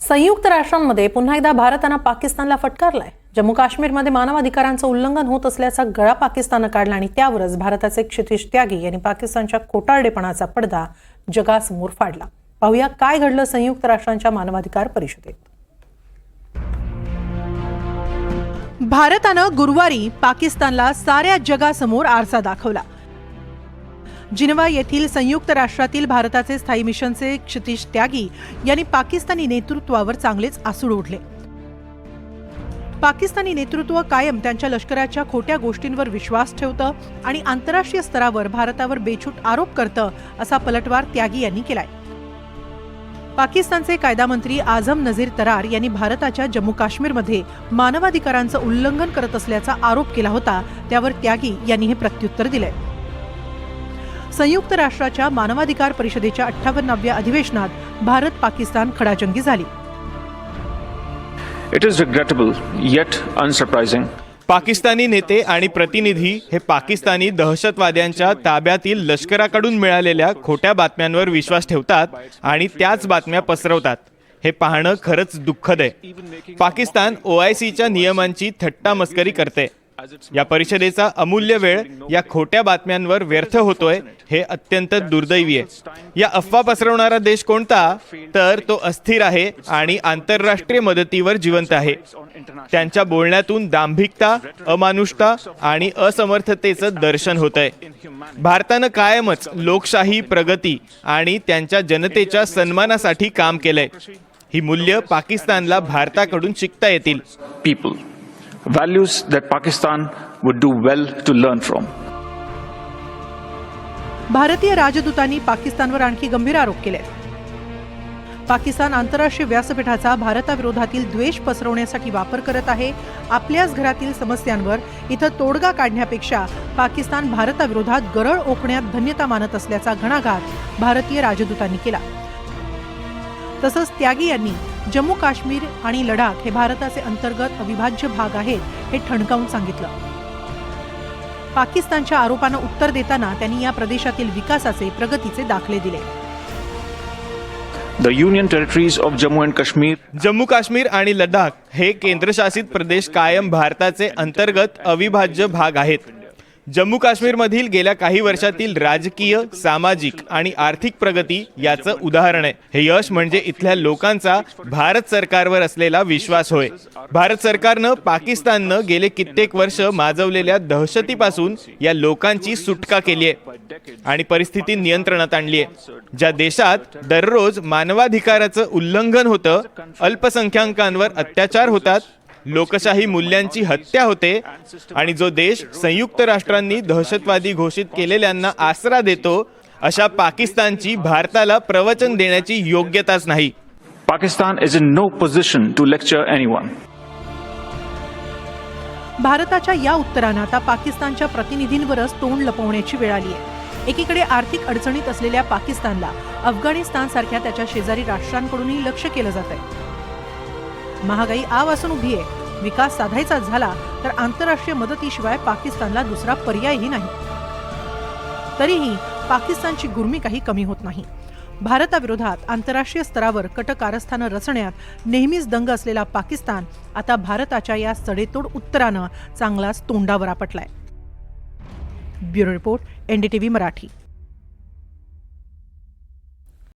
संयुक्त राष्ट्रांमध्ये पुन्हा एकदा भारतानं पाकिस्तानला फटकारलाय। जम्मू काश्मीरमध्ये मानवाधिकारांचं उल्लंघन होत असल्याचा गळा पाकिस्ताननं काढला आणि त्यावरच भारताचे क्षितिज त्यागी यांनी पाकिस्तानच्या खोटारडेपणाचा पडदा जगासमोर फाडला। पाहूया काय घडलं संयुक्त राष्ट्रांच्या मानवाधिकार परिषदेत। भारतानं गुरुवारी पाकिस्तानला साऱ्या जगासमोर आरसा दाखवला। जिनेवा येथील संयुक्त राष्ट्रातील भारताचे स्थायी मिशनचे क्षितिज त्यागी यांनी पाकिस्तानी नेतृत्वावर चांगलेच आसूड ओढले। पाकिस्तानी नेतृत्व कायम त्यांच्या लष्कराच्या खोट्या गोष्टींवर विश्वास ठेवतं आणि आंतरराष्ट्रीय स्तरावर भारतावर बेछूट आरोप करतं, असा पलटवार त्यागी यांनी केलाय। पाकिस्तानचे कायदा मंत्री आझम नझीर तरार यांनी भारताच्या जम्मू काश्मीरमध्ये मानवाधिकारांचं उल्लंघन करत असल्याचा आरोप केला होता, त्यावर त्यागी यांनी हे प्रत्युत्तर दिले। संयुक्त राष्ट्राच्या मानवाधिकार परिषदेच्या 58व्या अधिवेशनात भारत पाकिस्तान खडाजंगी झाली। It is regrettable yet unsurprising. Pakistani नेते आणि प्रतिनिधी हे पाकिस्तानी दहशतवाद्यांच्या ताब्यातील लष्कराकडून मिळालेल्या खोट्या बातम्यांवर विश्वास ठेवतात आणि त्याच बातम्या पसरवतात। हे पाहणं खरंच दुःखद आहे। पाकिस्तान OICच्या नियमांची थट्टा मस्करी करते। या परिषदेचा अमूल्य वेळ या खोट्या बातम्यांवर व्यर्थ होतोय, हे अत्यंत दुर्दैवी आहे। या अफवा पसरवणारा देश कोणता? तर तो अस्थिर आहे आणि आंतरराष्ट्रीय मदतीवर जिवंत आहे। त्यांच्या बोलण्यातून दांभिकता, अमानुषता आणि असमर्थतेचं दर्शन होतंय। भारतानं कायमच लोकशाही, प्रगती आणि त्यांच्या जनतेच्या सन्मानासाठी काम केलंय। ही मूल्य पाकिस्तानला भारताकडून शिकता येतील। People, values that Pakistan would do well to learn from. भारतीय राजदूतांनी पाकिस्तानवर आणखी गंभीर आरोप केले। पाकिस्तान आंतरराष्ट्रीय व्यासपीठाचा भारताविरोधातील द्वेष पसरवण्यासाठी वापर करत आहे। आपल्याच घरातील समस्यांवर इथं तोडगा काढण्यापेक्षा पाकिस्तान भारताविरोधात गरळ ओकण्यात धन्यता मानत असल्याचा घणाघात भारतीय राजदूतांनी केला। तसंच त्यागी यांनी जम्मू काश्मीर आणि लडाख हे भारताचे अंतर्गत अविभाज्य भाग आहेत, हे ठणकावून सांगितलं। पाकिस्तानच्या आरोपांना उत्तर देताना त्यांनी या प्रदेशातील विकासाचे, प्रगतीचे दाखले दिले। The Union Territories of Jammu and Kashmir. Jammu Kashmir आणि लडाख हे केंद्रशासित प्रदेश कायम भारताचे अंतर्गत अविभाज्य भाग आहेत। जम्मू काश्मीरमधील गेल्या काही वर्षातील राजकीय, सामाजिक आणि आर्थिक प्रगती याचं उदाहरण आहे। हे यश म्हणजे इथल्या लोकांचा भारत सरकारवर असलेला विश्वास होय। भारत सरकारनं पाकिस्ताननं गेले कित्येक वर्ष माजवलेल्या दहशतीपासून या लोकांची सुटका केली आहे आणि परिस्थिती नियंत्रणात आणली आहे। ज्या देशात दररोज मानवाधिकाराचं उल्लंघन होतं, अल्पसंख्याकांवर अत्याचार होतात, लोकशाही मूल्यांची हत्या होते आणि जो देश संयुक्त राष्ट्रांनी दहशतवादी घोषित केलेल्यांना आसरा देतो, अशा पाकिस्तानची भारताला प्रवचन देण्याची योग्यताच नाही। Pakistan is in no position to lecture anyone. भारताच्या या उत्तरानं आता पाकिस्तानच्या प्रतिनिधींवरच तोंड लपवण्याची वेळ आली आहे। एकीकडे आर्थिक अडचणीत असलेल्या पाकिस्तानला अफगाणिस्तान सारख्या त्याच्या शेजारी राष्ट्रांकडूनही लक्ष केलं जात आहे। महागाई आवासून उभी आहे। विकास साधायचा झाला तर आंतरराष्ट्रीय मदतीशिवाय पाकिस्तानला दुसरा पर्यायही नाही। तरीही पाकिस्तानची गुर्मी काही कमी होत नाही। भारताविरोधात आंतरराष्ट्रीय स्तरावर कट कारस्थानं रचण्यात नेहमीच दंग असलेला पाकिस्तान आता भारताच्या या सडेतोड उत्तरानं चांगलाच तोंडावर आपटलाय। Bureau report, NDTV Marathi.